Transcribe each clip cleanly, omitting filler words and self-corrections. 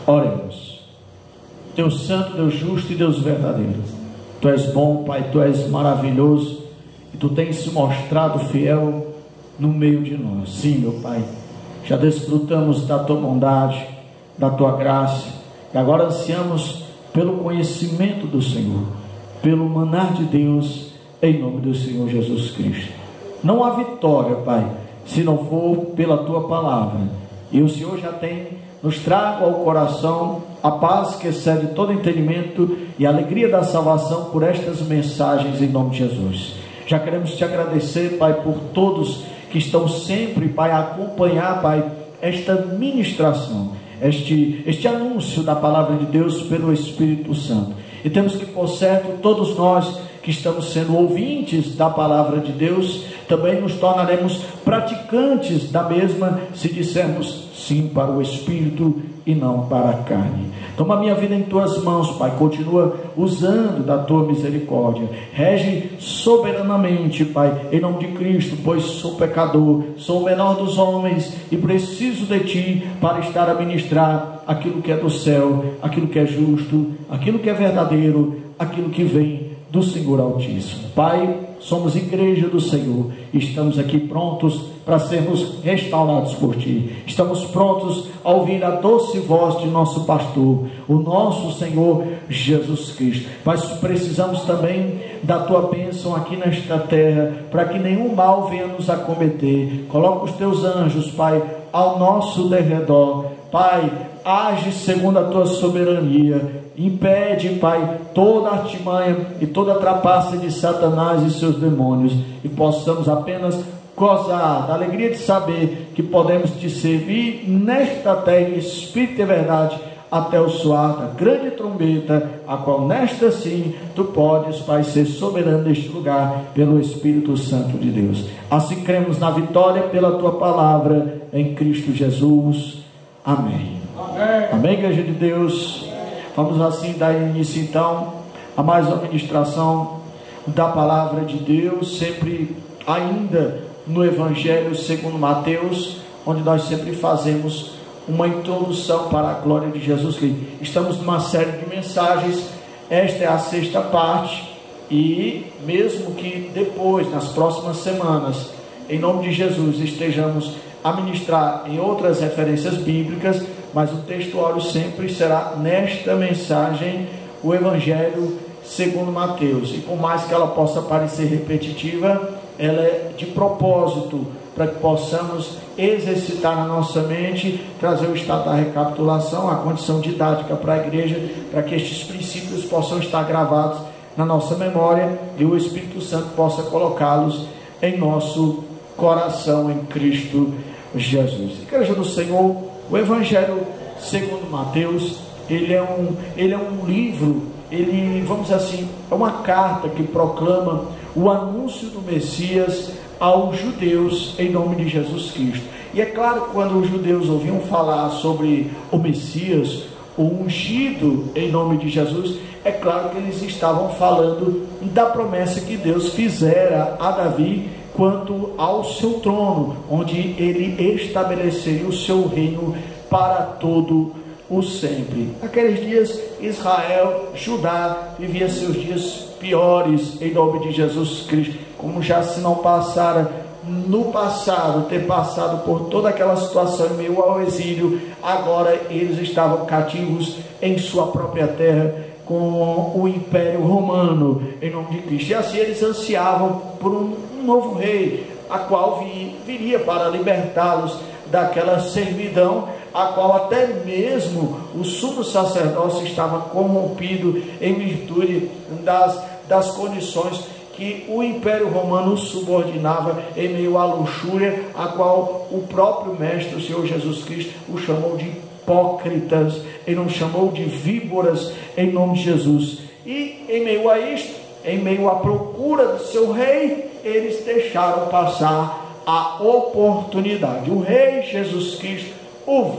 Oremos. Deus santo, Deus justo e Deus verdadeiro, Tu és bom, Pai, Tu és maravilhoso e Tu tens se mostrado fiel no meio de nós. Sim, meu Pai, já desfrutamos da Tua bondade, da Tua graça, e agora ansiamos pelo conhecimento do Senhor, pelo manar de Deus, em nome do Senhor Jesus Cristo. Não há vitória, Pai, se não for pela Tua palavra, e o Senhor já tem nos trago ao coração a paz que excede todo entendimento e a alegria da salvação por estas mensagens em nome de Jesus. Já queremos Te agradecer, Pai, por todos que estão sempre, Pai, a acompanhar, Pai, esta ministração, este anúncio da palavra de Deus pelo Espírito Santo. E temos que, por certo, todos nós que estamos sendo ouvintes da palavra de Deus, também nos tornaremos praticantes da mesma, se dissermos sim para o Espírito e não para a carne. Toma a minha vida em Tuas mãos, Pai, continua usando da Tua misericórdia, rege soberanamente, Pai, em nome de Cristo, pois sou pecador, sou o menor dos homens e preciso de Ti para estar a ministrar aquilo que é do céu, aquilo que é justo, aquilo que é verdadeiro, aquilo que vem do Senhor Altíssimo. Pai, somos igreja do Senhor, estamos aqui prontos para sermos restaurados por Ti, estamos prontos a ouvir a doce voz de nosso pastor, o nosso Senhor Jesus Cristo. Mas precisamos também da Tua bênção aqui nesta terra, para que nenhum mal venha nos acometer. Coloca os Teus anjos, Pai, ao nosso derredor. Pai, age segundo a Tua soberania, impede, Pai, toda artimanha e toda trapaça de Satanás e seus demônios, e possamos apenas gozar da alegria de saber que podemos Te servir nesta terra em espírito e verdade, até o soar da grande trombeta, a qual nesta sim Tu podes, Pai, ser soberano neste lugar, pelo Espírito Santo de Deus. Assim cremos na vitória pela Tua palavra, em Cristo Jesus. Amém. Amém, amém, igreja de Deus. Vamos assim dar início então a mais uma ministração da palavra de Deus, sempre ainda no Evangelho segundo Mateus, onde nós sempre fazemos uma introdução para a glória de Jesus Cristo. Estamos numa série de mensagens, esta é a 6ª parte, e mesmo que depois, nas próximas semanas, em nome de Jesus, estejamos a ministrar em outras referências bíblicas, mas o textuário sempre será nesta mensagem, o Evangelho segundo Mateus. E por mais que ela possa parecer repetitiva, ela é de propósito, para que possamos exercitar na nossa mente, trazer o estado da recapitulação, a condição didática para a igreja, para que estes princípios possam estar gravados na nossa memória e o Espírito Santo possa colocá-los em nosso coração em Cristo Jesus. Igreja do Senhor, o Evangelho segundo Mateus, ele é um livro, vamos dizer assim, é uma carta que proclama o anúncio do Messias aos judeus em nome de Jesus Cristo. E é claro, quando os judeus ouviam falar sobre o Messias, o ungido em nome de Jesus, é claro que eles estavam falando da promessa que Deus fizera a Davi quanto ao seu trono, onde ele estabeleceria o seu reino para todo o sempre. Naqueles dias, Israel, Judá, vivia seus dias piores em nome de Jesus Cristo, como já se não passara no passado, ter passado por toda aquela situação em meio ao exílio. Agora eles estavam cativos em sua própria terra, com o Império Romano em nome de Cristo, e assim eles ansiavam por um novo rei, a qual viria para libertá-los daquela servidão, a qual até mesmo o sumo sacerdócio estava corrompido em virtude das condições que o Império Romano subordinava em meio à luxúria, a qual o próprio Mestre, o Senhor Jesus Cristo, o chamou de hipócritas, ele não chamou de víboras em nome de Jesus. E em meio a isto, em meio à procura do seu rei, eles deixaram passar a oportunidade. O rei Jesus Cristo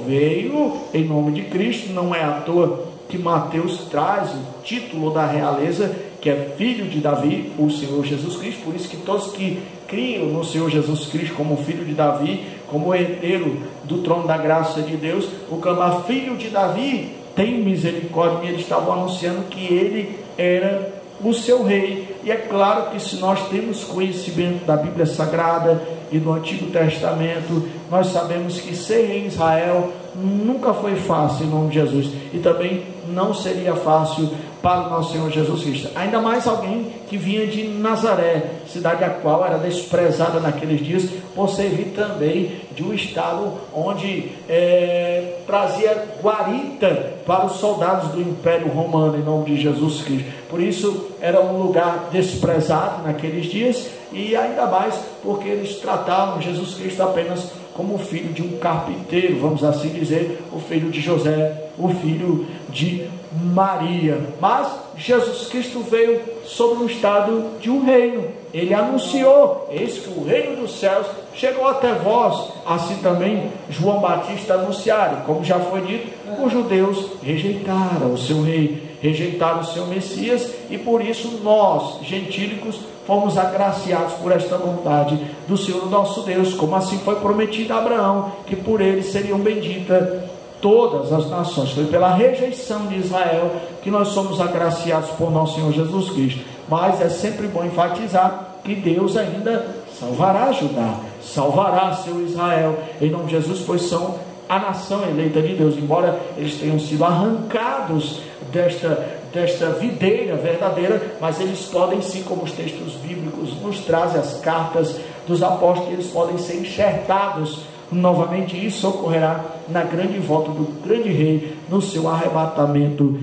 veio em nome de Cristo, não é à toa que Mateus traz o título da realeza, que é filho de Davi, o Senhor Jesus Cristo. Por isso que todos que criam no Senhor Jesus Cristo como filho de Davi, como herdeiro do trono da graça de Deus, o clamar filho de Davi, tem misericórdia. E eles estavam anunciando que ele era o seu rei. E é claro que se nós temos conhecimento da Bíblia Sagrada e do Antigo Testamento, nós sabemos que ser rei em Israel nunca foi fácil em nome de Jesus, e também não seria fácil para o nosso Senhor Jesus Cristo, ainda mais alguém que vinha de Nazaré, cidade a qual era desprezada naqueles dias, por servir também de um estado onde trazia guarita para os soldados do Império Romano, em nome de Jesus Cristo. Por isso era um lugar desprezado naqueles dias, e ainda mais porque eles tratavam Jesus Cristo apenas como o filho de um carpinteiro, vamos assim dizer, o filho de José, o filho de Maria. Mas Jesus Cristo veio sobre o estado de um reino. Ele anunciou: eis que o reino dos céus chegou até vós. Assim também João Batista anunciaram, como já foi dito, os judeus rejeitaram o seu rei, rejeitaram o seu Messias, e por isso nós, gentílicos, fomos agraciados por esta bondade do Senhor nosso Deus, como assim foi prometido a Abraão, que por ele seriam benditas todas as nações. Foi pela rejeição de Israel que nós somos agraciados por nosso Senhor Jesus Cristo. Mas é sempre bom enfatizar que Deus ainda salvará Judá, salvará seu Israel, em nome de Jesus, pois são a nação eleita de Deus, embora eles tenham sido arrancados desta videira verdadeira, mas eles podem sim, como os textos bíblicos nos trazem, as cartas dos apóstolos, eles podem ser enxertados novamente. Isso ocorrerá na grande volta do grande rei, no seu arrebatamento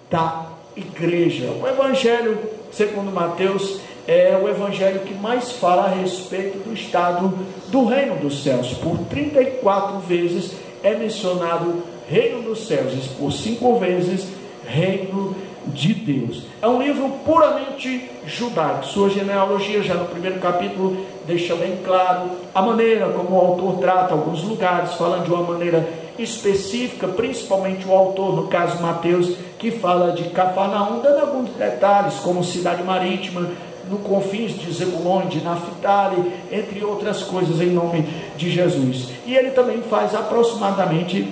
da igreja. O Evangelho segundo Mateus é o evangelho que mais fala a respeito do estado do reino dos céus. Por 34 vezes é mencionado reino dos céus, e por 5 vezes reino de Deus. É um livro puramente judaico. Sua genealogia, já no primeiro capítulo, deixa bem claro a maneira como o autor trata alguns lugares, falando de uma maneira específica, principalmente o autor, no caso Mateus, que fala de Cafarnaum, dando alguns detalhes, como cidade marítima, no confins de Zebulon, de Naftali, entre outras coisas, em nome de Jesus. E ele também faz aproximadamente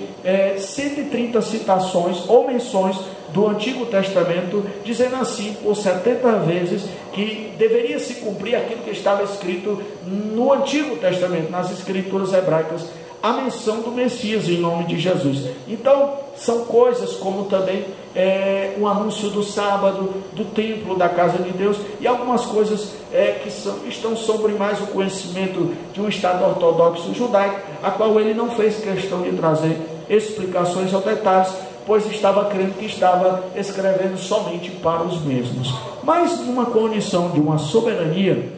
130 citações ou menções do Antigo Testamento, dizendo assim por 70 vezes que deveria se cumprir aquilo que estava escrito no Antigo Testamento, nas escrituras hebraicas, a menção do Messias em nome de Jesus. Então são coisas como também o anúncio do sábado, do templo, da casa de Deus, e algumas coisas que estão sobre mais o conhecimento de um Estado ortodoxo judaico, a qual ele não fez questão de trazer explicações ou detalhes, pois estava crendo que estava escrevendo somente para os mesmos. Mas numa condição de uma soberania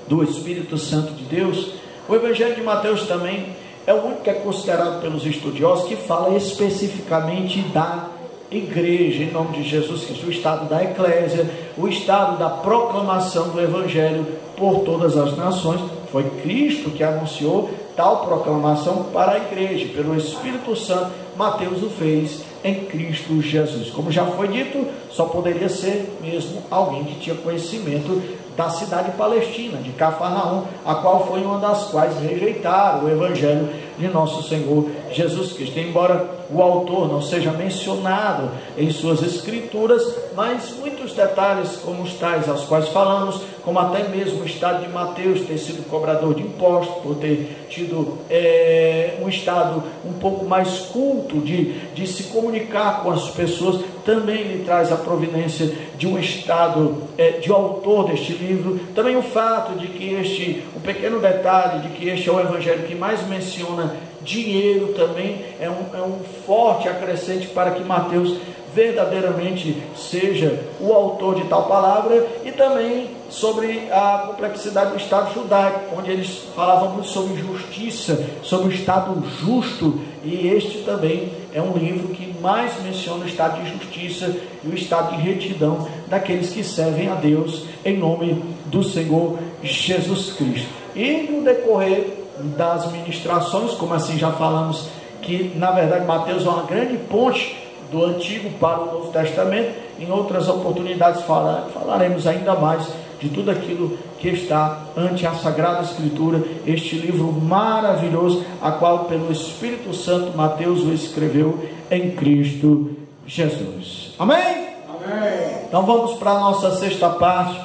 do Espírito Santo de Deus, o Evangelho de Mateus também é o único que é considerado pelos estudiosos que fala especificamente da igreja, em nome de Jesus Cristo, o estado da eclésia, o estado da proclamação do Evangelho por todas as nações. Foi Cristo que anunciou tal proclamação para a igreja, pelo Espírito Santo. Mateus o fez em Cristo Jesus. Como já foi dito, só poderia ser mesmo alguém que tinha conhecimento da cidade palestina, de Cafarnaum, a qual foi uma das quais rejeitaram o Evangelho de nosso Senhor Jesus Cristo. Embora o autor não seja mencionado em suas escrituras, mas muitos detalhes como os tais aos quais falamos, como até mesmo o estado de Mateus ter sido cobrador de impostos, por ter tido um estado um pouco mais culto de se comunicar com as pessoas, também lhe traz a providência de um estado de autor deste livro. Também o fato de que um pequeno detalhe de que este é o evangelho que mais menciona dinheiro, também é um forte acrescente para que Mateus verdadeiramente seja o autor de tal palavra. E também sobre a complexidade do Estado judaico, onde eles falavam muito sobre justiça, sobre o Estado justo, e este também é um livro que mais menciona o Estado de justiça e o Estado de retidão daqueles que servem a Deus em nome do Senhor Jesus Cristo. E no decorrer das ministrações, como assim já falamos, que na verdade Mateus é uma grande ponte do Antigo para o Novo Testamento. Em outras oportunidades falaremos ainda mais de tudo aquilo que está ante a Sagrada Escritura, este livro maravilhoso, a qual pelo Espírito Santo Mateus o escreveu em Cristo Jesus. Amém? Amém. Então vamos para a nossa sexta parte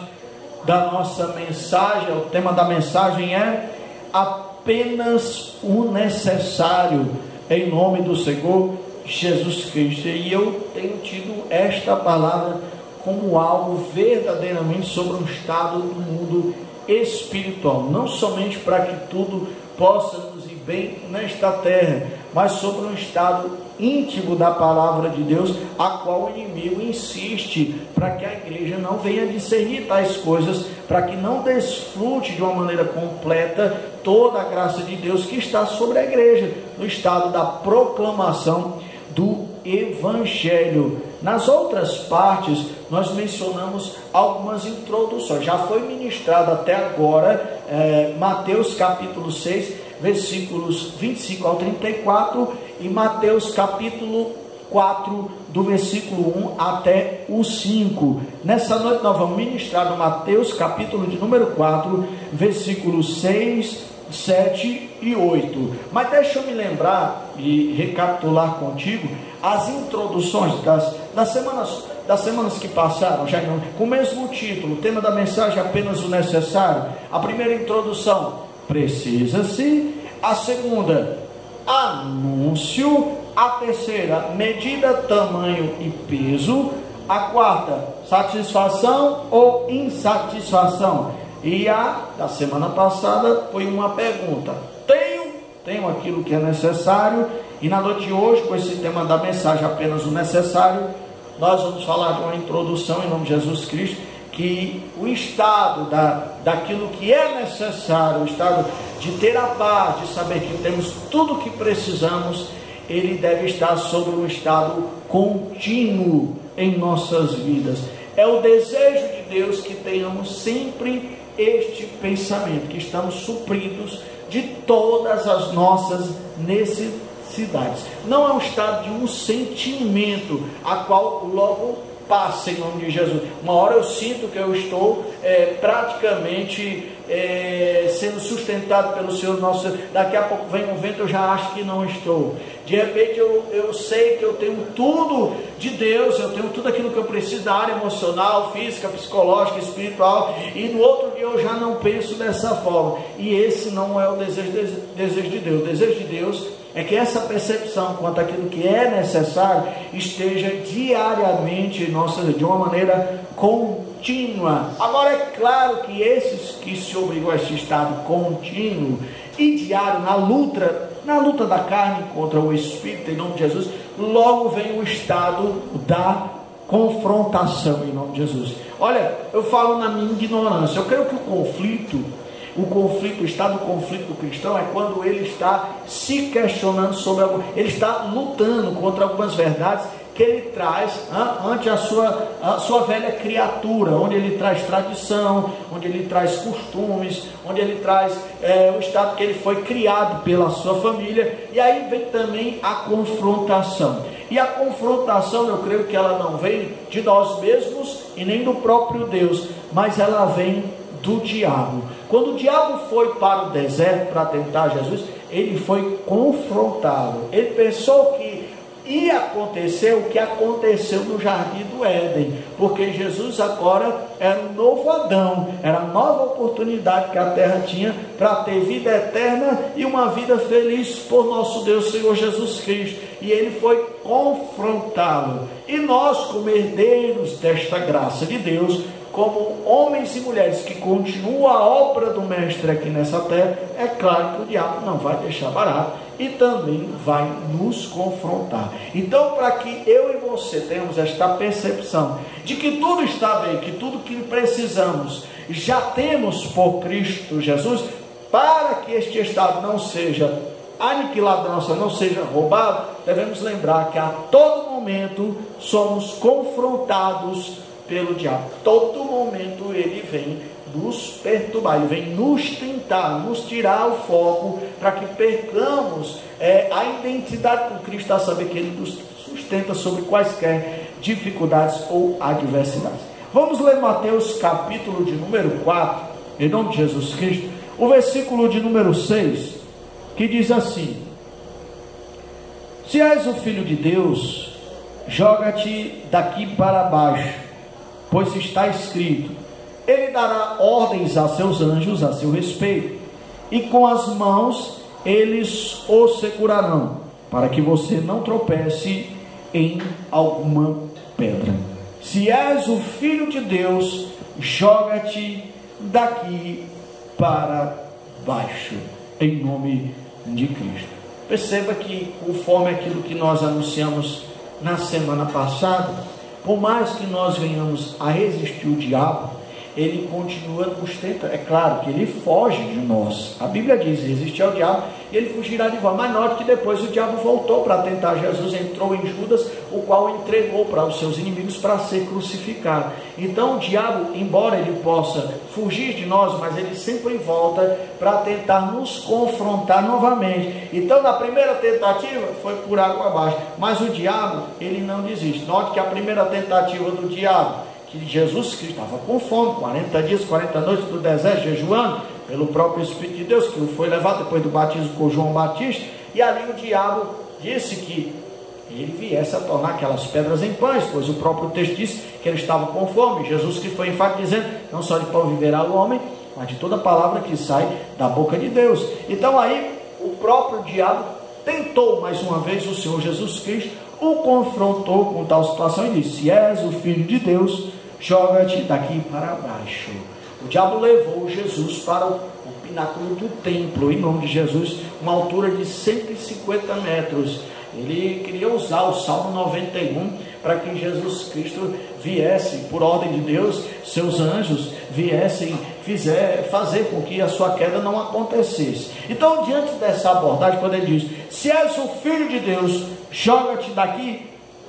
da nossa mensagem. O tema da mensagem é apenas o necessário, em nome do Senhor Jesus Cristo. E eu tenho tido esta palavra como algo verdadeiramente sobre um estado do mundo espiritual, não somente para que tudo possa nos ir bem nesta terra, mas sobre um estado íntimo da palavra de Deus, a qual o inimigo insiste para que a igreja não venha discernir tais coisas, para que não desfrute de uma maneira completa toda a graça de Deus que está sobre a igreja, no estado da proclamação do Evangelho. Nas outras partes nós mencionamos algumas introduções. Já foi ministrado até agora Mateus capítulo 6, versículos 25 ao 34, e Mateus capítulo 4, do versículo 1 até o 5. Nessa noite nós vamos ministrar no Mateus capítulo de número 4, versículos 6, 7 e 8. Mas deixa eu me lembrar e recapitular contigo as introduções das semanas que passaram, já com o mesmo título. O tema da mensagem é apenas o necessário. A primeira introdução, precisa-se. A segunda, anúncio. A terceira, medida, tamanho e peso. A quarta, satisfação ou insatisfação. E a da semana passada foi uma pergunta: tenho aquilo que é necessário? E na noite de hoje, com esse tema da mensagem apenas o necessário, nós vamos falar de uma introdução em nome de Jesus Cristo, que o estado daquilo que é necessário, o estado de ter a paz, de saber que temos tudo o que precisamos, ele deve estar sobre um estado contínuo em nossas vidas. É o desejo de Deus que tenhamos sempre este pensamento, que estamos supridos de todas as nossas necessidades. Não é um estado de um sentimento a qual logo passa em nome de Jesus. Uma hora eu sinto que eu estou praticamente sendo sustentado pelo Senhor nosso. Daqui a pouco vem um vento, eu já acho que não estou. De repente eu sei que eu tenho tudo de Deus, eu tenho tudo aquilo que eu preciso da área emocional, física, psicológica, espiritual, e no outro dia eu já não penso dessa forma. E esse não é o desejo de Deus. O desejo de Deus é que essa percepção quanto àquilo que é necessário esteja diariamente em nossa vida, de uma maneira contínua. Agora é claro que esses que se obrigam a esse estado contínuo e diário na luta da carne contra o Espírito, em nome de Jesus, logo vem o estado da confrontação em nome de Jesus. Olha, eu falo na minha ignorância, eu creio que o estado do conflito cristão é quando ele está se questionando sobre algo, ele está lutando contra algumas verdades que ele traz ante a sua velha criatura, onde ele traz tradição, onde ele traz costumes, onde ele traz o estado que ele foi criado pela sua família. E aí vem também a confrontação. E a confrontação, eu creio que ela não vem de nós mesmos e nem do próprio Deus, mas ela vem do diabo. Quando o diabo foi para o deserto para tentar Jesus, ele foi confrontado. Ele pensou que ia acontecer o que aconteceu no jardim do Éden, porque Jesus agora era um novo Adão, era a nova oportunidade que a terra tinha para ter vida eterna e uma vida feliz por nosso Deus Senhor Jesus Cristo. E ele foi confrontá-lo. E nós, como herdeiros desta graça de Deus, como homens e mulheres que continuam a obra do Mestre aqui nessa terra, é claro que o diabo não vai deixar barato e também vai nos confrontar. Então, para que eu e você tenhamos esta percepção de que tudo está bem, que tudo que precisamos já temos por Cristo Jesus, para que este estado não seja aniquilado, não seja roubado, devemos lembrar que a todo momento somos confrontados pelo diabo. Todo momento ele vem nos perturbar, ele vem nos tentar, nos tirar o foco, para que percamos a identidade com Cristo, a saber que ele nos sustenta sobre quaisquer dificuldades ou adversidades. Vamos ler Mateus capítulo de número 4, em nome de Jesus Cristo, o versículo de número 6, que diz assim: se és o Filho de Deus, joga-te daqui para baixo, pois está escrito, ele dará ordens a seus anjos a seu respeito, e com as mãos eles o segurarão, para que você não tropece em alguma pedra. Se és o Filho de Deus, joga-te daqui para baixo, em nome de Cristo. Perceba que, conforme aquilo que nós anunciamos na semana passada, por mais que nós venhamos a resistir o diabo, ele continua nos tentando. É claro que ele foge de nós. A Bíblia diz: resistir ao diabo e ele fugirá de vós. Mas note que depois o diabo voltou para tentar Jesus, entrou em Judas, o qual entregou para os seus inimigos para ser crucificado. Então o diabo, embora ele possa fugir de nós, mas ele sempre volta para tentar nos confrontar novamente. Então na primeira tentativa foi por água abaixo, mas o diabo, ele não desiste. Note que a primeira tentativa do diabo, que Jesus Cristo estava com fome, 40 dias, 40 noites do deserto, jejuando, pelo próprio Espírito de Deus, que o foi levado depois do batismo com João Batista, e ali o diabo disse que ele viesse a tornar aquelas pedras em pães, pois o próprio texto disse que ele estava com fome. Jesus Cristo foi enfático dizendo: não só de pão viverá o homem, mas de toda palavra que sai da boca de Deus. Então aí o próprio diabo tentou mais uma vez o Senhor Jesus Cristo, o confrontou com tal situação e disse: se és o Filho de Deus, joga-te daqui para baixo. O diabo levou Jesus para o pináculo do templo, em nome de Jesus, uma altura de 150 metros. Ele queria usar o Salmo 91 para que Jesus Cristo viesse, por ordem de Deus, seus anjos viessem fazer com que a sua queda não acontecesse. Então, diante dessa abordagem, quando ele diz: se és o Filho de Deus, joga-te daqui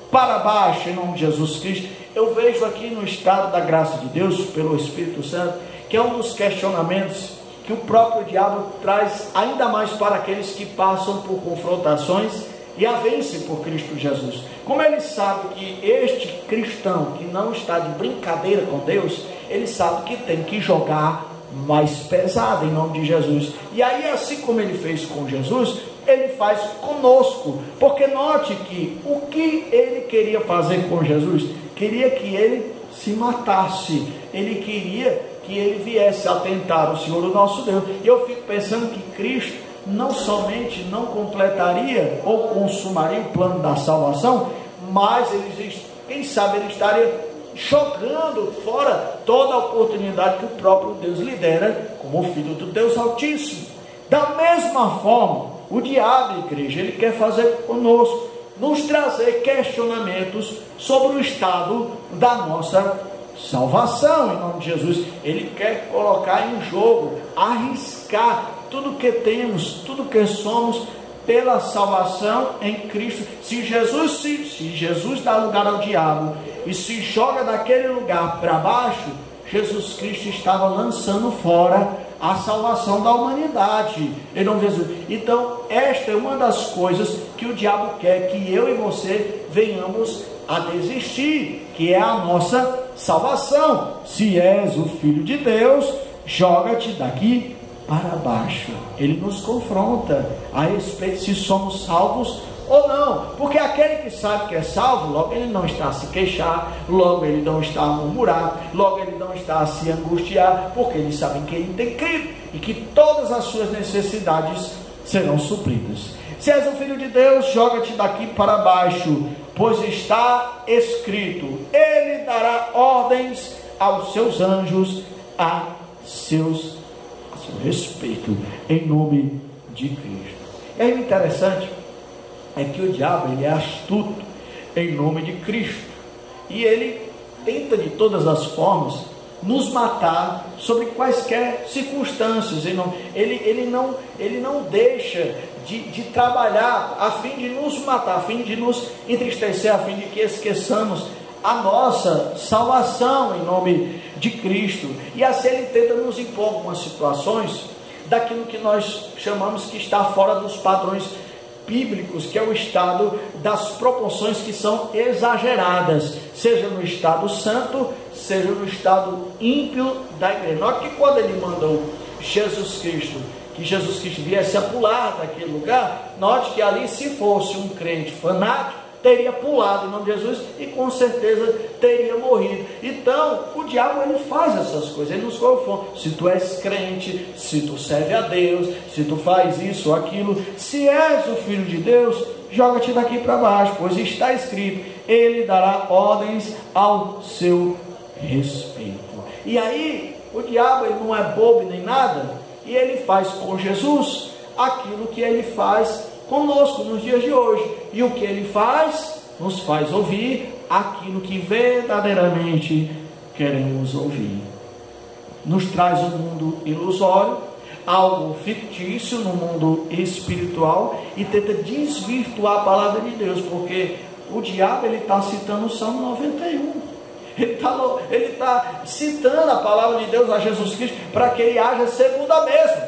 para baixo, em nome de Jesus Cristo, eu vejo aqui no estado da graça de Deus, pelo Espírito Santo, que é um dos questionamentos que o próprio diabo traz ainda mais para aqueles que passam por confrontações e a vencem por Cristo Jesus. Como ele sabe que este cristão que não está de brincadeira com Deus, ele sabe que tem que jogar mais pesado em nome de Jesus. E aí, assim como ele fez com Jesus, ele faz conosco. Porque note que o que ele queria fazer com Jesus, queria que ele se matasse, ele queria que ele viesse atentar o Senhor, o nosso Deus. E eu fico pensando que Cristo não somente não completaria ou consumaria o plano da salvação, mas quem sabe ele estaria jogando fora toda a oportunidade que o próprio Deus lhe dera como Filho do Deus Altíssimo. Da mesma forma, o diabo, igreja, ele quer fazer conosco, nos trazer questionamentos sobre o estado da nossa salvação, em nome de Jesus. Ele quer colocar em jogo, arriscar tudo que temos, tudo que somos, pela salvação em Cristo. Se Jesus dá lugar ao diabo e se joga daquele lugar para baixo, Jesus Cristo estava lançando fora a salvação da humanidade, em nome de Jesus. Então esta é uma das coisas que o diabo quer que eu e você venhamos a desistir, que é a nossa salvação. Se és o Filho de Deus, joga-te daqui para baixo. Ele nos confronta a respeito se somos salvos ou não, porque aquele que sabe que é salvo, logo ele não está a se queixar, logo ele não está a murmurar, logo ele não está a se angustiar, porque ele sabe que ele tem crido e que todas as suas necessidades serão supridas. Se és o Filho de Deus, joga-te daqui para baixo, pois está escrito: ele dará ordens aos seus anjos a seu respeito, em nome de Cristo. É interessante é que o diabo, ele é astuto em nome de Cristo, e ele tenta de todas as formas nos matar sobre quaisquer circunstâncias. Ele não deixa de trabalhar a fim de nos matar, a fim de nos entristecer, a fim de que esqueçamos a nossa salvação em nome de Cristo. E assim ele tenta nos impor algumas situações daquilo que nós chamamos que está fora dos padrões bíblicos, que é o estado das proporções que são exageradas, seja no estado santo, seja no estado ímpio da igreja. Note que quando ele mandou Jesus Cristo, que Jesus Cristo viesse a pular daquele lugar, note que ali, se fosse um crente fanático, teria pulado em nome de Jesus e com certeza teria morrido. Então o diabo, ele faz essas coisas, ele nos confunde. Se tu és crente, se tu serve a Deus, se tu faz isso ou aquilo, se és o filho de Deus, joga-te daqui para baixo, pois está escrito: ele dará ordens ao seu respeito. E aí o diabo, ele não é bobo nem nada, e ele faz com Jesus aquilo que ele faz conosco nos dias de hoje. E o que ele faz? Nos faz ouvir aquilo que verdadeiramente queremos ouvir. Nos traz um mundo ilusório, algo fictício no mundo espiritual, e tenta desvirtuar a palavra de Deus, porque o diabo, ele está citando o Salmo 91. Ele está citando a palavra de Deus a Jesus Cristo para que ele haja segundo a mesma.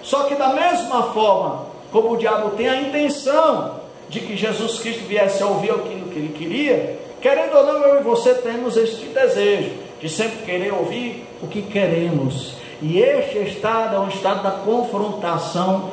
Só que da mesma forma como o diabo tem a intenção de que Jesus Cristo viesse a ouvir aquilo que ele queria, querendo ou não, eu e você temos este desejo de sempre querer ouvir o que queremos. E este estado é um estado da confrontação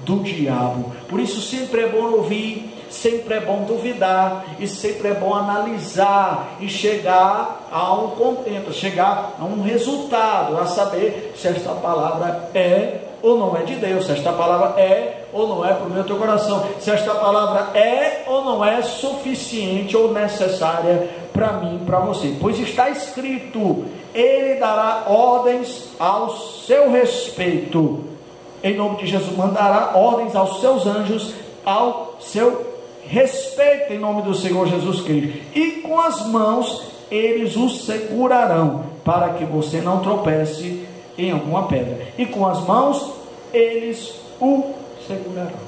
do diabo. Por isso sempre é bom ouvir, sempre é bom duvidar, e sempre é bom analisar e chegar a um contento, chegar a um resultado, a saber se esta palavra é ou não é de Deus, se esta palavra é ou não é para o meu teu coração, se esta palavra é ou não é suficiente ou necessária para mim, para você. Pois está escrito: ele dará ordens ao seu respeito. Em nome de Jesus, mandará ordens aos seus anjos ao seu respeito, em nome do Senhor Jesus Cristo. E com as mãos eles o segurarão, para que você não tropece em alguma pedra. E com as mãos eles o segurarão.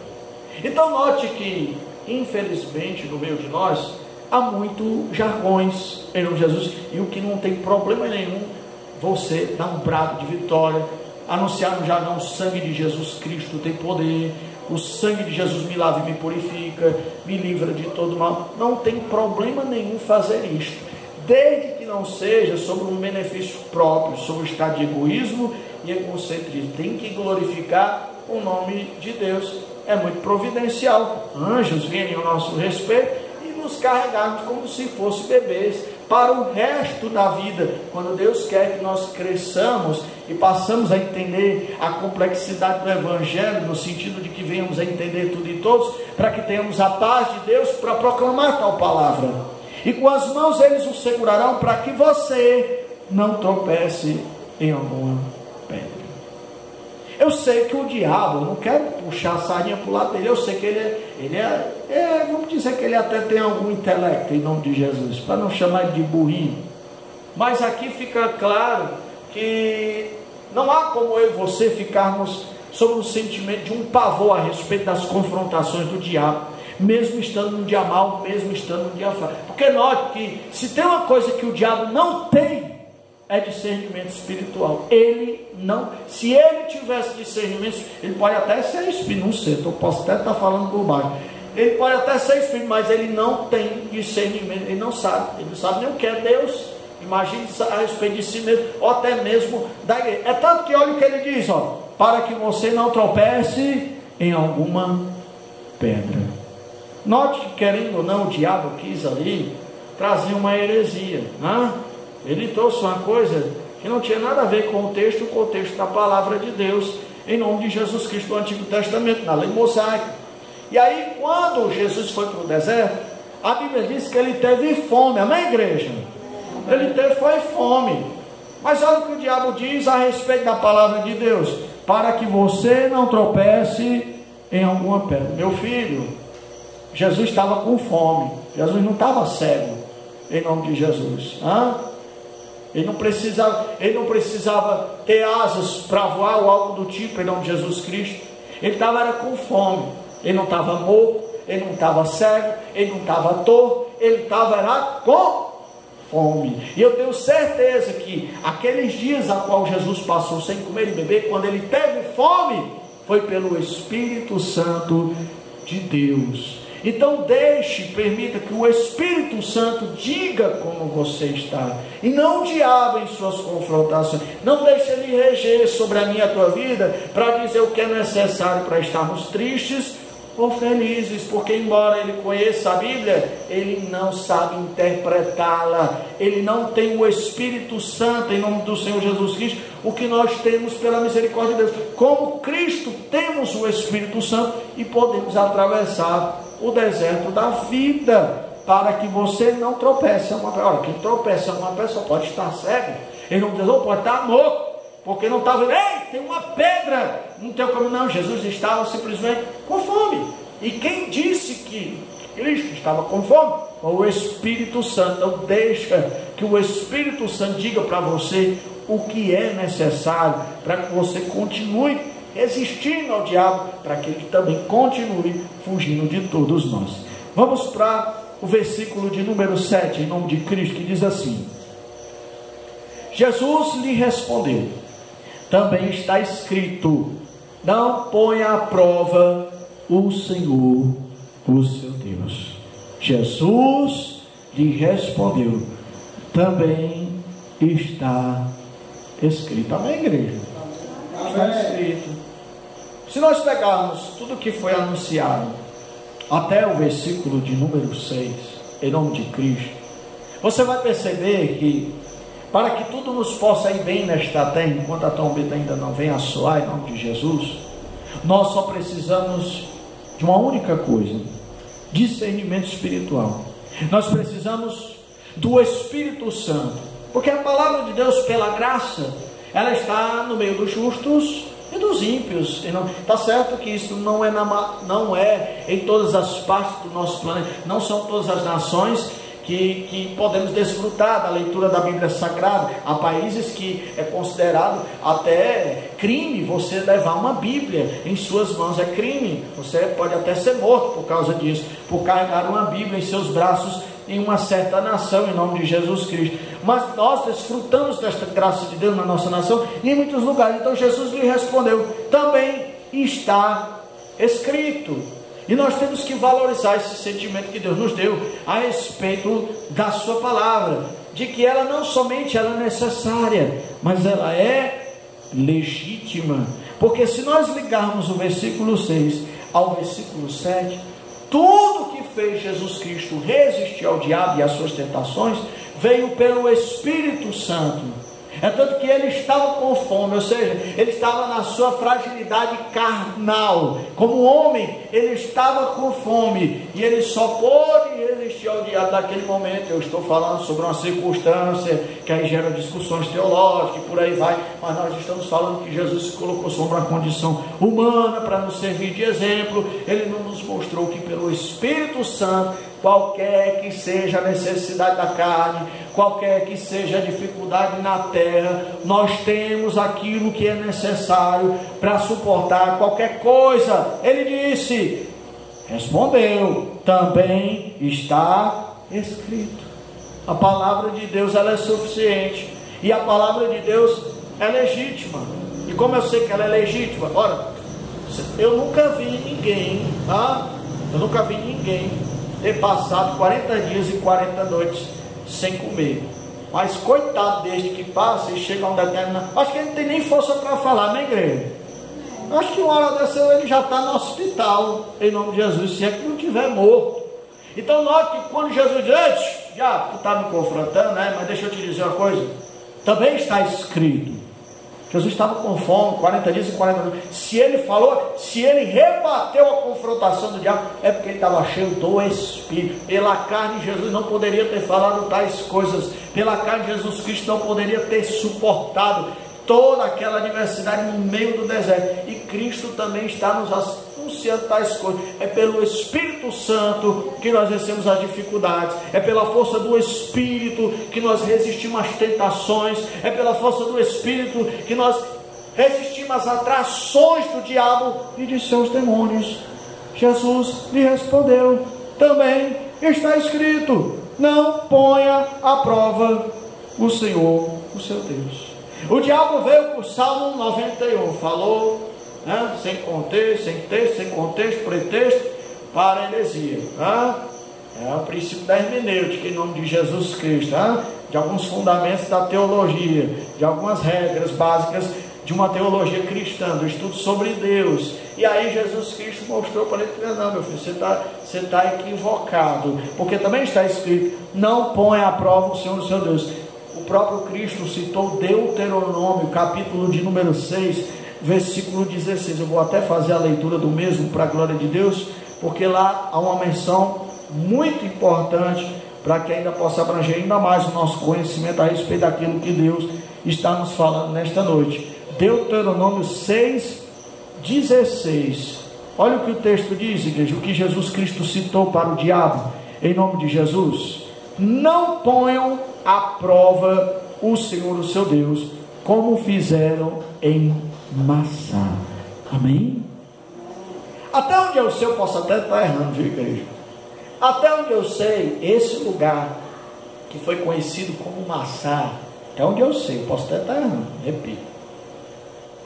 Então note que, infelizmente, no meio de nós há muito jargões em nome de Jesus, e o que não tem problema nenhum você dar um brado de vitória, anunciar no jargão: o sangue de Jesus Cristo tem poder, o sangue de Jesus me lava e me purifica, me livra de todo mal. Não tem problema nenhum fazer isto, desde que não seja sobre um benefício próprio, sobre o estado de egoísmo e egocentrismo. Tem que glorificar o nome de Deus. É muito providencial anjos virem ao nosso respeito e nos carregarmos como se fossem bebês para o resto da vida, quando Deus quer que nós cresçamos e passamos a entender a complexidade do Evangelho, no sentido de que venhamos a entender tudo e todos, para que tenhamos a paz de Deus para proclamar tal palavra. E com as mãos eles o segurarão, para que você não tropece em alguma pedra. Eu sei que o diabo, não quero puxar a sardinha para o lado dele, eu sei que ele é, vamos dizer que ele até tem algum intelecto, em nome de Jesus, para não chamar ele de burrinho. Mas aqui fica claro que não há como eu e você ficarmos sob um sentimento de um pavor a respeito das confrontações do diabo, mesmo estando num dia mau, mesmo estando num dia fraco. Porque note que se tem uma coisa que o diabo não tem, é discernimento espiritual. Ele não, se ele tivesse discernimento, ele pode até ser espírito, não sei, eu posso até estar falando por baixo, ele pode até ser espírito, mas ele não tem discernimento, ele não sabe nem o que é Deus. Imagine a respeito de si mesmo, ou até mesmo da igreja. É tanto que olha o que ele diz, para que você não tropece em alguma pedra. Note que, querendo ou não, o diabo quis ali trazer uma heresia, né? Ele trouxe uma coisa que não tinha nada a ver com o contexto da palavra de Deus, em nome de Jesus Cristo do Antigo Testamento, na lei mosaica. E aí, quando Jesus foi para o deserto, a Bíblia diz que ele teve fome. Amém, igreja? Ele foi fome. Mas olha o que o diabo diz a respeito da palavra de Deus: para que você não tropece em alguma pedra. Meu filho, Jesus estava com fome. Jesus não estava cego, em nome de Jesus. Ele não precisava ter asas para voar ou algo do tipo, em nome de Jesus Cristo. Ele estava com fome. Ele não estava morto, ele não estava cego, ele não estava torto, ele estava com fome. E eu tenho certeza que aqueles dias a qual Jesus passou sem comer e beber, quando ele teve fome, foi pelo Espírito Santo de Deus. Então permita que o Espírito Santo diga como você está, e não o diabo em suas confrontações. Não deixe ele reger sobre a minha e a tua vida, para dizer o que é necessário para estarmos tristes ou felizes, porque embora ele conheça a Bíblia, ele não sabe interpretá-la, ele não tem o Espírito Santo, em nome do Senhor Jesus Cristo, o que nós temos pela misericórdia de Deus. Como Cristo, temos o Espírito Santo e podemos atravessar o deserto da vida, para que você não tropece. Olha, quem tropeça uma pessoa pode estar cego, ele não pode estar morto, porque não está vendo, ei, tem uma pedra no teu caminho. Não, Jesus estava simplesmente com fome. E quem disse que Cristo estava com fome? O Espírito Santo. Então deixa que o Espírito Santo diga para você o que é necessário, para que você continue resistindo ao diabo, para que ele também continue fugindo de todos nós. Vamos para o versículo de número 7, em nome de Cristo, que diz assim: Jesus lhe respondeu: também está escrito, não ponha à prova o Senhor, o seu Deus. Jesus lhe respondeu: também está escrito. Amém, igreja? Está escrito. Se nós pegarmos tudo que foi anunciado até o versículo de número 6, em nome de Cristo, você vai perceber que para que tudo nos possa ir bem nesta terra, enquanto a trombeta ainda não vem a soar, em nome de Jesus, nós só precisamos de uma única coisa: discernimento espiritual. Nós precisamos do Espírito Santo, porque a palavra de Deus, pela graça, ela está no meio dos justos e dos ímpios. Está certo que isso não é em todas as partes do nosso planeta, não são todas as nações que podemos desfrutar da leitura da Bíblia Sagrada. Há países que é considerado até crime você levar uma Bíblia em suas mãos, é crime, você pode até ser morto por causa disso, por carregar uma Bíblia em seus braços em uma certa nação, em nome de Jesus Cristo. Mas nós desfrutamos desta graça de Deus na nossa nação e em muitos lugares. Então Jesus lhe respondeu: também está escrito. E nós temos que valorizar esse sentimento que Deus nos deu a respeito da sua palavra, de que ela não somente ela é necessária, mas ela é legítima. Porque se nós ligarmos o versículo 6 ao versículo 7, tudo que fez Jesus Cristo resistir ao diabo e às suas tentações veio pelo Espírito Santo. É tanto que ele estava com fome, ou seja, ele estava na sua fragilidade carnal. Como homem, ele estava com fome, e ele só pôde resistir ao diabo naquele momento. Eu estou falando sobre uma circunstância que aí gera discussões teológicas e por aí vai, mas nós estamos falando que Jesus se colocou sobre uma condição humana para nos servir de exemplo. Ele não nos mostrou que pelo Espírito Santo, qualquer que seja a necessidade da carne, qualquer que seja a dificuldade na terra, nós temos aquilo que é necessário para suportar qualquer coisa. Ele disse, respondeu, também está escrito. A palavra de Deus, ela é suficiente, e a palavra de Deus é legítima. E como eu sei que ela é legítima? Ora, eu nunca vi ninguém, eu nunca vi ninguém ter passado 40 dias e 40 noites sem comer. Mas coitado deste que passa e chega a um determinado... Acho que ele não tem nem força para falar, né, igreja? Acho que uma hora dessa ele já está no hospital, em nome de Jesus, se é que não estiver morto. Então note que quando Jesus diz, já tu está me confrontando, né? Mas deixa eu te dizer uma coisa, também está escrito. Jesus estava com fome, 40 dias e 40 noites. Se ele falou, se ele rebateu a confrontação do diabo, é porque ele estava cheio do Espírito. Pela carne, Jesus não poderia ter falado tais coisas. Pela carne, Jesus Cristo não poderia ter suportado toda aquela adversidade no meio do deserto. E Cristo também está nos anunciando tais coisas. É pelo Espírito Santo que nós vencemos as dificuldades, é pela força do Espírito que nós resistimos às tentações, é pela força do Espírito que nós resistimos às atrações do diabo e de seus demônios. Jesus lhe respondeu, também está escrito, não ponha à prova o Senhor, o seu Deus. O diabo veio para o Salmo 91, falou, sem contexto, sem texto, sem contexto, pretexto, para a heresia. É o princípio da hermenêutica em nome de Jesus Cristo, de alguns fundamentos da teologia, de algumas regras básicas de uma teologia cristã, do estudo sobre Deus. E aí Jesus Cristo mostrou para ele: não, meu filho, você está equivocado, porque também está escrito: não põe à prova o Senhor, o seu Deus. O próprio Cristo citou Deuteronômio, capítulo de número 6, versículo 16. Eu vou até fazer a leitura do mesmo para a glória de Deus, porque lá há uma menção muito importante para que ainda possa abranger ainda mais o nosso conhecimento a respeito daquilo que Deus está nos falando nesta noite. Deuteronômio 6:16. Olha o que o texto diz, igreja, o que Jesus Cristo citou para o diabo, em nome de Jesus: não ponham à prova o Senhor, o seu Deus, como fizeram em Massá. Amém? Até onde eu sei, eu posso até estar errando, viu, igreja? Até onde eu sei, esse lugar que foi conhecido como Massá, até onde eu sei, eu posso até estar errando, repito.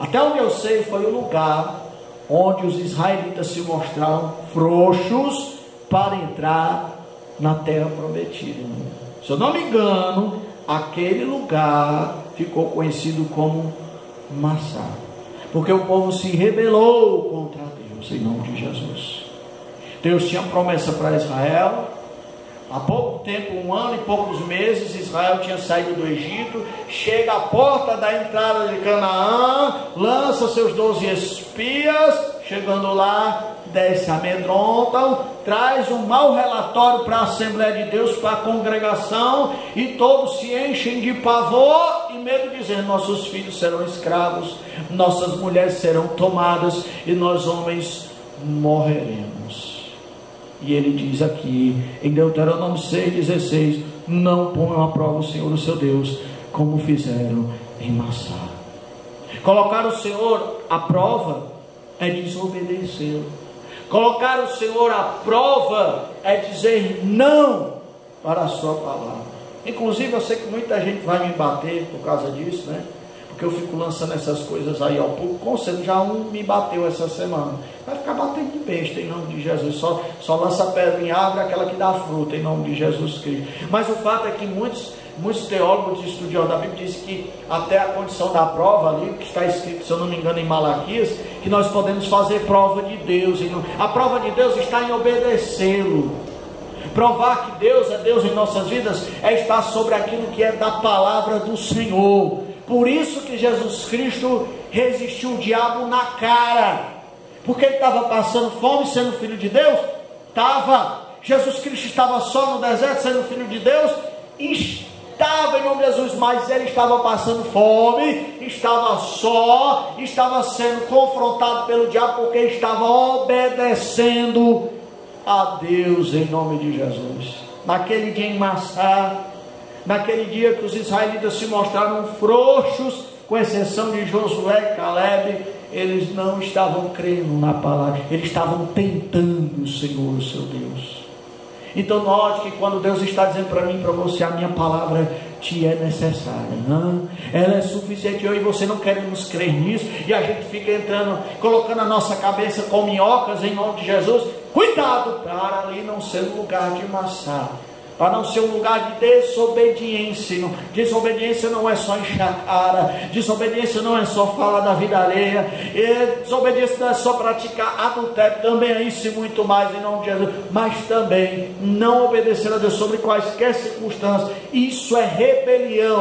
Até onde eu sei, foi o lugar onde os israelitas se mostraram frouxos para entrar na terra prometida. Se eu não me engano, aquele lugar ficou conhecido como Massá, porque o povo se rebelou contra Deus em nome de Jesus. Deus tinha promessa para Israel. Há pouco tempo, 1 ano e poucos meses, Israel tinha saído do Egito, chega à porta da entrada de Canaã, lança seus 12 espias, chegando lá, desce, amedrontam, traz um mau relatório para a Assembleia de Deus, para a congregação, e todos se enchem de pavor e medo, dizendo: nossos filhos serão escravos, nossas mulheres serão tomadas, e nós homens morreremos. E ele diz aqui em Deuteronômio 6,16: não ponham à prova o Senhor, o seu Deus, como fizeram em Massá. Colocar o Senhor à prova é desobedecê-lo. Colocar o Senhor à prova é dizer não para a sua palavra. Inclusive, eu sei que muita gente vai me bater por causa disso, né? Porque eu fico lançando essas coisas aí ao público. Com certeza, já um me bateu essa semana. Vai ficar batendo de besta em nome de Jesus. Só lança pedra em árvore aquela que dá fruta em nome de Jesus Cristo. Mas o fato é que muitos teólogos e estudiosos da Bíblia dizem que até a condição da prova ali, que está escrito, se eu não me engano, em Malaquias, que nós podemos fazer prova de Deus. A prova de Deus está em obedecê-lo. Provar que Deus é Deus em nossas vidas é estar sobre aquilo que é da palavra do Senhor. Por isso que Jesus Cristo resistiu o diabo na cara, porque ele estava passando fome sendo filho de Deus? Estava. Jesus Cristo estava só no deserto sendo filho de Deus? Estava, em nome de Jesus, mas ele estava passando fome, estava só, estava sendo confrontado pelo diabo, porque estava obedecendo a Deus em nome de Jesus. Naquele dia em Massá, naquele dia que os israelitas se mostraram frouxos, com exceção de Josué e Caleb, eles não estavam crendo na palavra, eles estavam tentando o Senhor, o seu Deus. Então note que quando Deus está dizendo para mim e para você: a minha palavra te é necessária, não? Ela é suficiente. Eu e você não queremos crer nisso, e a gente fica entrando, colocando a nossa cabeça com minhocas em nome de Jesus. Cuidado para ali não ser um lugar de Massá, para não ser um lugar de desobediência. Desobediência não é só encher a cara, desobediência não é só falar da vida alheia, desobediência não é só praticar adultério, também é isso e muito mais em nome de Jesus, mas também não obedecer a Deus sobre quaisquer circunstâncias. Isso é rebelião.